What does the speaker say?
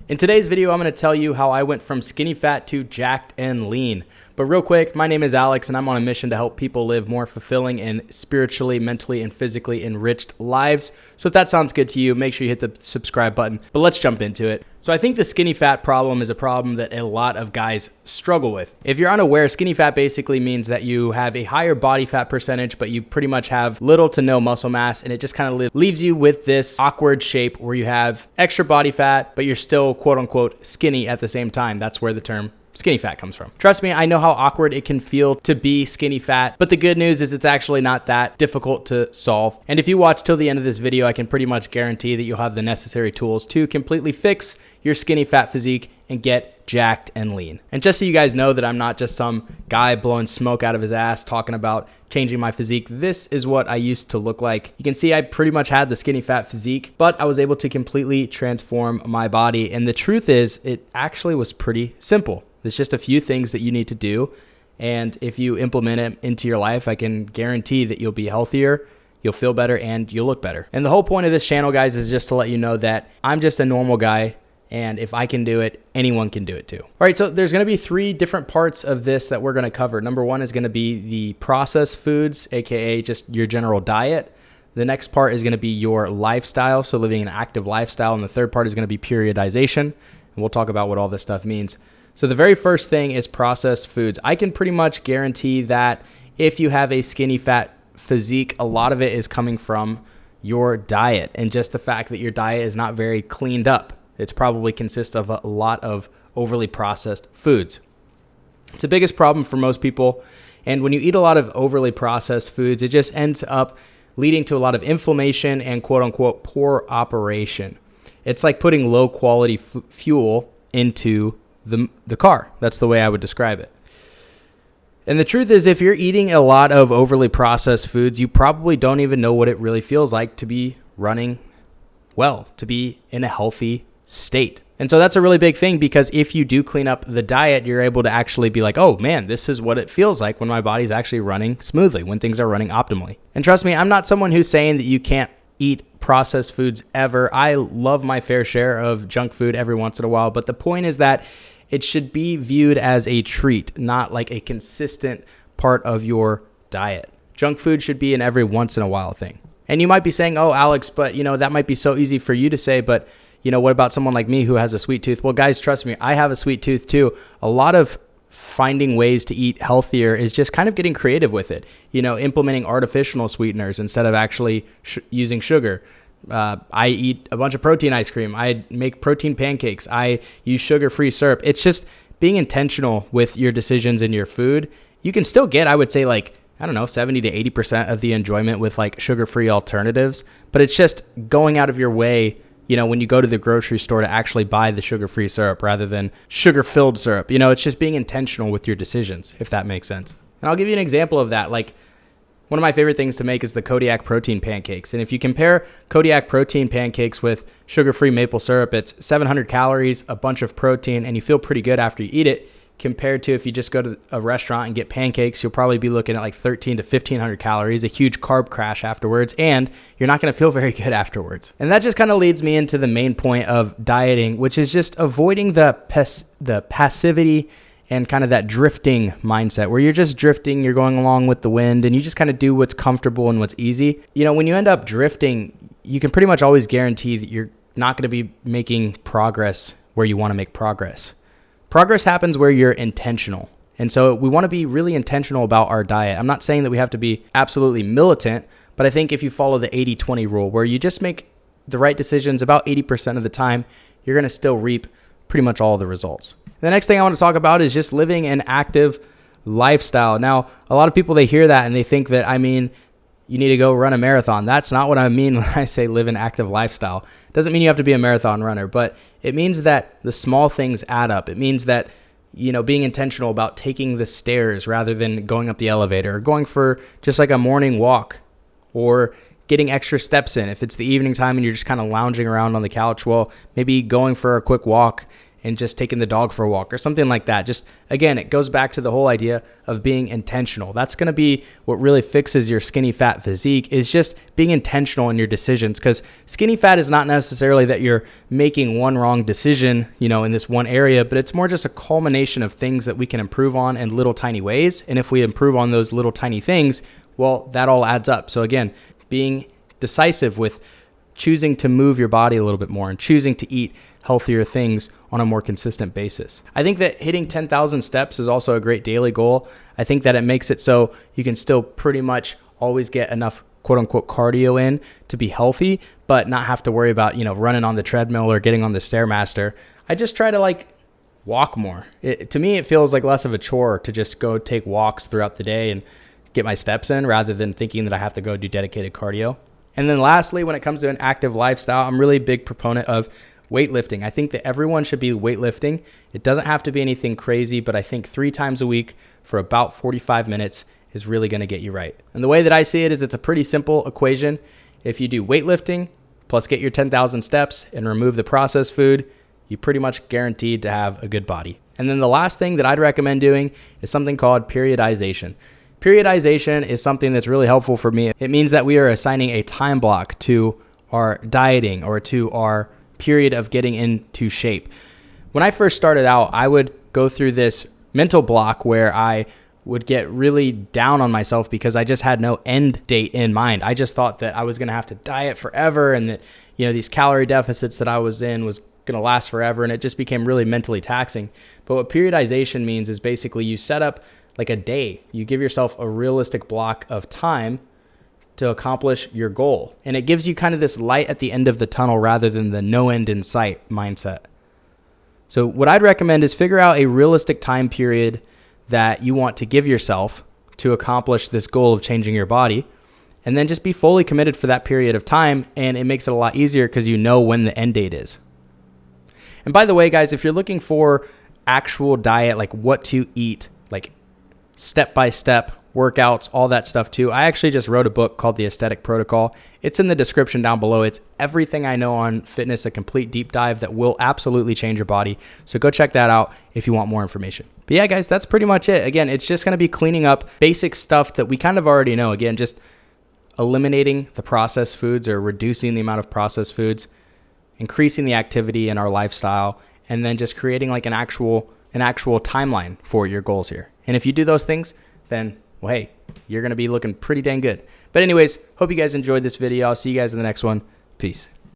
In today's video, I'm going to tell you how I went from skinny fat to jacked and lean. But real quick, my name is Alex and I'm on a mission to help people live more fulfilling and spiritually, mentally, and physically enriched lives. So if that sounds good to you, make sure you hit the subscribe button. But let's jump into it. So I think the skinny fat problem is a problem that a lot of guys struggle with. If you're unaware, skinny fat basically means that you have a higher body fat percentage, but you pretty much have little to no muscle mass, and it just kind of leaves you with this awkward shape where you have extra body fat, but you're still quote unquote skinny at the same time. That's where the term skinny fat comes from. Trust me, I know how awkward it can feel to be skinny fat, but the good news is it's actually not that difficult to solve. And if you watch till the end of this video, I can pretty much guarantee that you'll have the necessary tools to completely fix your skinny fat physique and get jacked and lean. And just so you guys know that I'm not just some guy blowing smoke out of his ass talking about changing my physique, this is what I used to look like. You can see I pretty much had the skinny fat physique, but I was able to completely transform my body. And the truth is, it actually was pretty simple. There's just a few things that you need to do, and if you implement it into your life, I can guarantee that you'll be healthier, you'll feel better, and you'll look better. And the whole point of this channel, guys, is just to let you know that I'm just a normal guy, and if I can do it, anyone can do it too. All right, so there's gonna be three different parts of this that we're gonna cover. Number one is gonna be the processed foods, AKA just your general diet. The next part is gonna be your lifestyle, so living an active lifestyle. And the third part is gonna be periodization, and we'll talk about what all this stuff means. So the very first thing is processed foods. I can pretty much guarantee that if you have a skinny fat physique, a lot of it is coming from your diet and just the fact that your diet is not very cleaned up. It's probably consists of a lot of overly processed foods. It's the biggest problem for most people. And when you eat a lot of overly processed foods, it just ends up leading to a lot of inflammation and quote unquote poor operation. It's like putting low quality fuel into the car. That's the way I would describe it. And the truth is, if you're eating a lot of overly processed foods, you probably don't even know what it really feels like to be running well, to be in a healthy state. And so that's a really big thing, because if you do clean up the diet, you're able to actually be like, oh man, this is what it feels like when my body's actually running smoothly, when things are running optimally. And trust me, I'm not someone who's saying that you can't eat processed foods ever. I love my fair share of junk food every once in a while, but the point is that it should be viewed as a treat, not like a consistent part of your diet. Junk food should be an every once in a while thing. And you might be saying, oh, Alex, but that might be so easy for you to say, but what about someone like me who has a sweet tooth? Well, guys, trust me, I have a sweet tooth too. A lot of finding ways to eat healthier is just kind of getting creative with it. Implementing artificial sweeteners instead of actually using sugar. I eat a bunch of protein ice cream. I make protein pancakes. I use sugar-free syrup. It's just being intentional with your decisions in your food. You can still get, I would say, 70 to 80% of the enjoyment with sugar-free alternatives, but it's just going out of your way, when you go to the grocery store to actually buy the sugar-free syrup rather than sugar-filled syrup. It's just being intentional with your decisions, if that makes sense. And I'll give you an example of that. One of my favorite things to make is the Kodiak protein pancakes. And if you compare Kodiak protein pancakes with sugar-free maple syrup, it's 700 calories, a bunch of protein, and you feel pretty good after you eat it, compared to if you just go to a restaurant and get pancakes, you'll probably be looking at 13 to 1500 calories, a huge carb crash afterwards, and you're not going to feel very good afterwards. And that just kind of leads me into the main point of dieting, which is just avoiding the passivity and kind of that drifting mindset where you're just drifting, you're going along with the wind, and you just kind of do what's comfortable and what's easy. When you end up drifting, you can pretty much always guarantee that you're not going to be making progress where you want to make progress. Progress happens where you're intentional. And so we want to be really intentional about our diet. I'm not saying that we have to be absolutely militant, but I think if you follow the 80-20 rule, where you just make the right decisions about 80% of the time, you're going to still reap pretty much all the results. The next thing I want to talk about is just living an active lifestyle. Now, a lot of people, they hear that and they think that you need to go run a marathon. That's not what I mean when I say live an active lifestyle. It doesn't mean you have to be a marathon runner, but it means that the small things add up. It means that, being intentional about taking the stairs rather than going up the elevator, or going for just a morning walk, or getting extra steps in. If it's the evening time and you're just kind of lounging around on the couch, well, maybe going for a quick walk and just taking the dog for a walk or something like that. Just, again, it goes back to the whole idea of being intentional. That's going to be what really fixes your skinny fat physique, is just being intentional in your decisions. Because skinny fat is not necessarily that you're making one wrong decision, in this one area, but it's more just a culmination of things that we can improve on in little tiny ways. And if we improve on those little tiny things, well, that all adds up. So again, being decisive with choosing to move your body a little bit more and choosing to eat healthier things on a more consistent basis. I think that hitting 10,000 steps is also a great daily goal. I think that it makes it so you can still pretty much always get enough quote unquote cardio in to be healthy, but not have to worry about, running on the treadmill or getting on the Stairmaster. I just try to walk more. To me, it feels like less of a chore to just go take walks throughout the day and get my steps in rather than thinking that I have to go do dedicated cardio. And then lastly, when it comes to an active lifestyle, I'm really a big proponent of weightlifting. I think that everyone should be weightlifting. It doesn't have to be anything crazy, but I think 3 times a week for about 45 minutes is really going to get you right. And the way that I see it is it's a pretty simple equation. If you do weightlifting plus get your 10,000 steps and remove the processed food, you're pretty much guaranteed to have a good body. And then the last thing that I'd recommend doing is something called periodization. Periodization is something that's really helpful for me. It means that we are assigning a time block to our dieting or to our period of getting into shape. When I first started out, I would go through this mental block where I would get really down on myself because I just had no end date in mind. I just thought that I was going to have to diet forever and that, these calorie deficits that I was in was going to last forever, and it just became really mentally taxing. But what periodization means is basically you set up like a day. You give yourself a realistic block of time to accomplish your goal. And it gives you kind of this light at the end of the tunnel rather than the no end in sight mindset. So what I'd recommend is figure out a realistic time period that you want to give yourself to accomplish this goal of changing your body. And then just be fully committed for that period of time. And it makes it a lot easier because you know when the end date is. And by the way, guys, if you're looking for actual diet, like what to eat, like step-by-step workouts, all that stuff too, I actually just wrote a book called The Aesthetic Protocol. It's in the description down below. It's everything I know on fitness, a complete deep dive that will absolutely change your body. So go check that out if you want more information. But yeah, guys, that's pretty much it. Again, it's just going to be cleaning up basic stuff that we kind of already know. Again, just eliminating the processed foods or reducing the amount of processed foods, increasing the activity in our lifestyle, and then just creating like an actual timeline for your goals here. And if you do those things, then, well, hey, you're going to be looking pretty dang good. But anyways, hope you guys enjoyed this video. I'll see you guys in the next one. Peace.